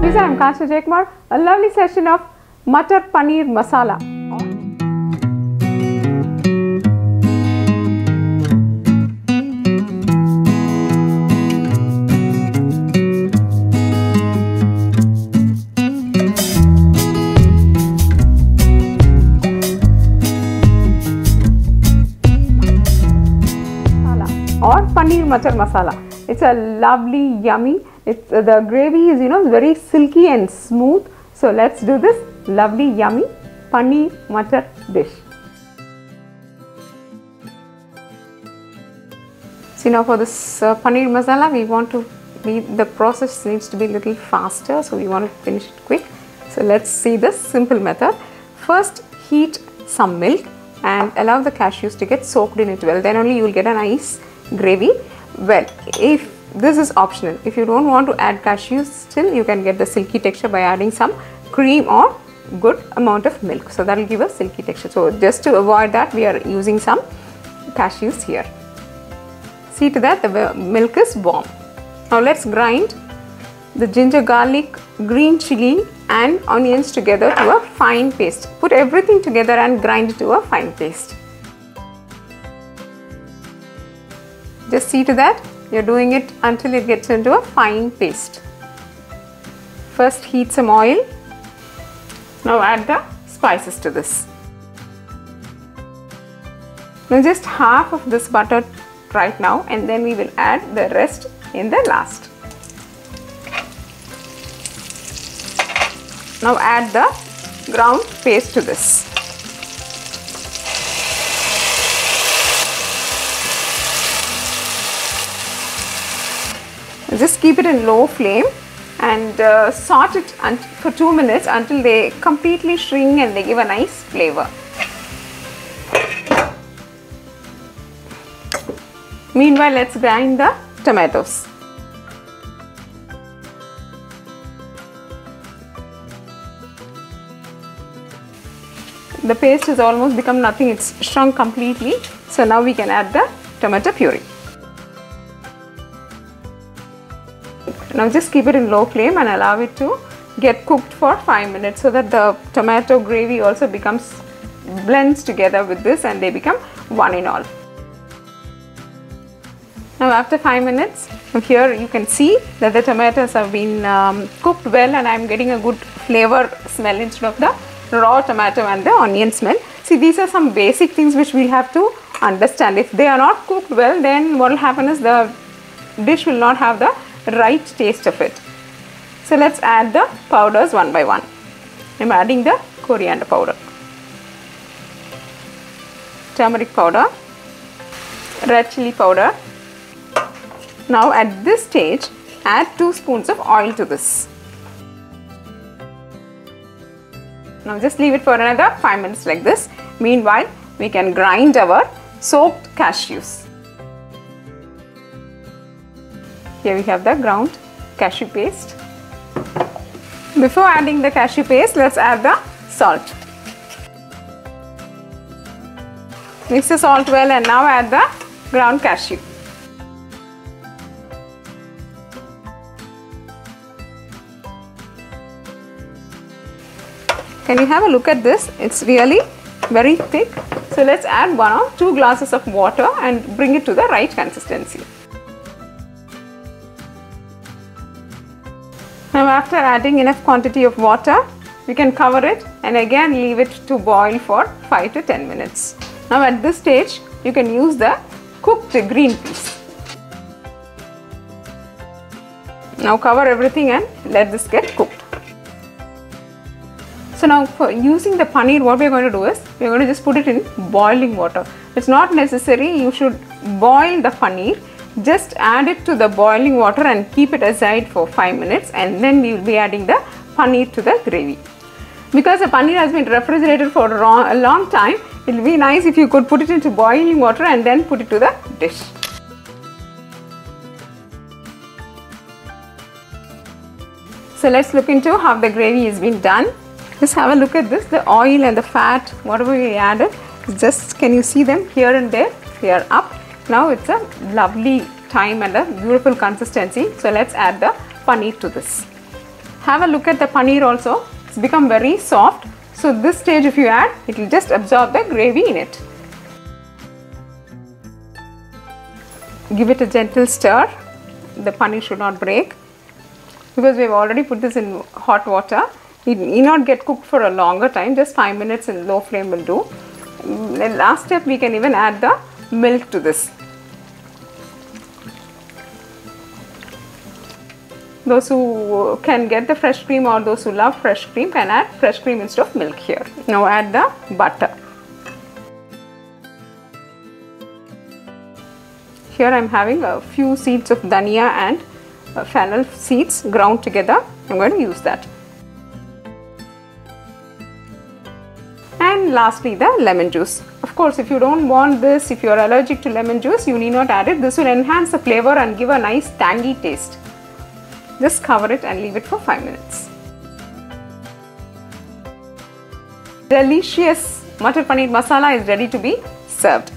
Pizza, I'm Kasha Jaykumar. A lovely session of Mattar Paneer Masala. Or Paneer Mattar Masala. It's a lovely, yummy. The gravy is, very silky and smooth. So let's do this lovely, yummy Paneer Mattar dish. See, now for this Paneer Masala, the process needs to be a little faster. So we want to finish it quick. So let's see this simple method. First, heat some milk and allow the cashews to get soaked in it well. Then only you will get a nice gravy. Well, if this is optional, if you don't want to add cashews, still you can get the silky texture by adding some cream or good amount of milk. So that will give a silky texture. So just to avoid that, we are using some cashews here. See to that the milk is warm. Now let's grind the ginger, garlic, green chili and onions together to a fine paste. Put everything together and grind it to a fine paste. Just see to that you're doing it until it gets into a fine paste. First heat some oil. Now add the spices to this. Now just half of this butter right now, and then we will add the rest in the last. Now add the ground paste to this. Just keep it in low flame and saute it for 2 minutes until they completely shrink and they give a nice flavor. Meanwhile, let's grind the tomatoes. The paste has almost become nothing, it's shrunk completely. So now we can add the tomato puree. Now just keep it in low flame and allow it to get cooked for 5 minutes so that the tomato gravy also blends together with this and they become one in all. Now after 5 minutes, here you can see that the tomatoes have been cooked well and I am getting a good flavor smell instead of the raw tomato and the onion smell. See, these are some basic things which we have to understand. If they are not cooked well, then what will happen is the dish will not have the right taste of it. So let's add the powders one by one. I'm adding the coriander powder, turmeric powder, red chili powder. Now at this stage, add 2 spoons of oil to this. Now just leave it for another 5 minutes like this. Meanwhile, we can grind our soaked cashews. Here we have the ground cashew paste. Before adding the cashew paste, let's add the salt. Mix the salt well and now add the ground cashew. Can you have a look at this? It's really very thick. So let's add 1 or 2 glasses of water and bring it to the right consistency. Now after adding enough quantity of water, we can cover it and again leave it to boil for 5 to 10 minutes. Now at this stage, you can use the cooked green peas. Now cover everything and let this get cooked. So now for using the paneer, what we are going to do is, we are going to just put it in boiling water. It's not necessary you should boil the paneer. Just add it to the boiling water and keep it aside for 5 minutes and then we will be adding the paneer to the gravy. Because the paneer has been refrigerated for a long time, it will be nice if you could put it into boiling water and then put it to the dish. So let's look into how the gravy has been done. Just have a look at this, the oil and the fat, whatever we added, just can you see them here and there? They are up. Now it's a lovely time and a beautiful consistency. So let's add the paneer to this. Have a look at the paneer also. It's become very soft. So this stage if you add, it will just absorb the gravy in it. Give it a gentle stir. The paneer should not break because we have already put this in hot water. It need not get cooked for a longer time, just 5 minutes in low flame will do. The last step, we can even add the milk to this. Those who can get the fresh cream or those who love fresh cream can add fresh cream instead of milk here. Now add the butter. Here I am having a few seeds of dhania and fennel seeds ground together. I am going to use that. And lastly the lemon juice. Of course, if you don't want this, if you are allergic to lemon juice, you need not add it. This will enhance the flavor and give a nice tangy taste. Just cover it and leave it for 5 minutes. Delicious Mattar Paneer Masala is ready to be served.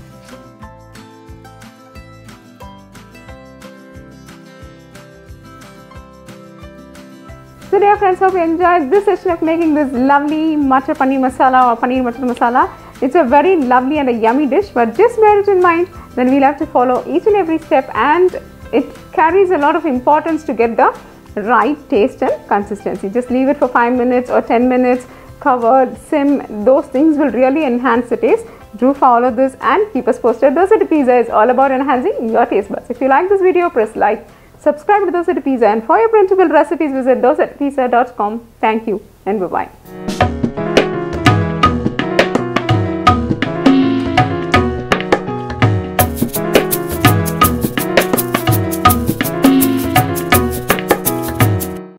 So dear friends, hope you enjoyed this session of making this lovely Mattar Paneer Masala or Paneer Mattar Masala. It's a very lovely and a yummy dish, but just bear it in mind, then we'll have to follow each and every step, and it carries a lot of importance to get the right taste and consistency. Just leave it for 5 minutes or 10 minutes, covered, sim, those things will really enhance the taste. Do follow this and keep us posted. Dosa to Pizza is all about enhancing your taste buds. If you like this video, press like, subscribe to Dosa to Pizza, and for your printable recipes visit dosatopizza.com. Thank you and bye-bye.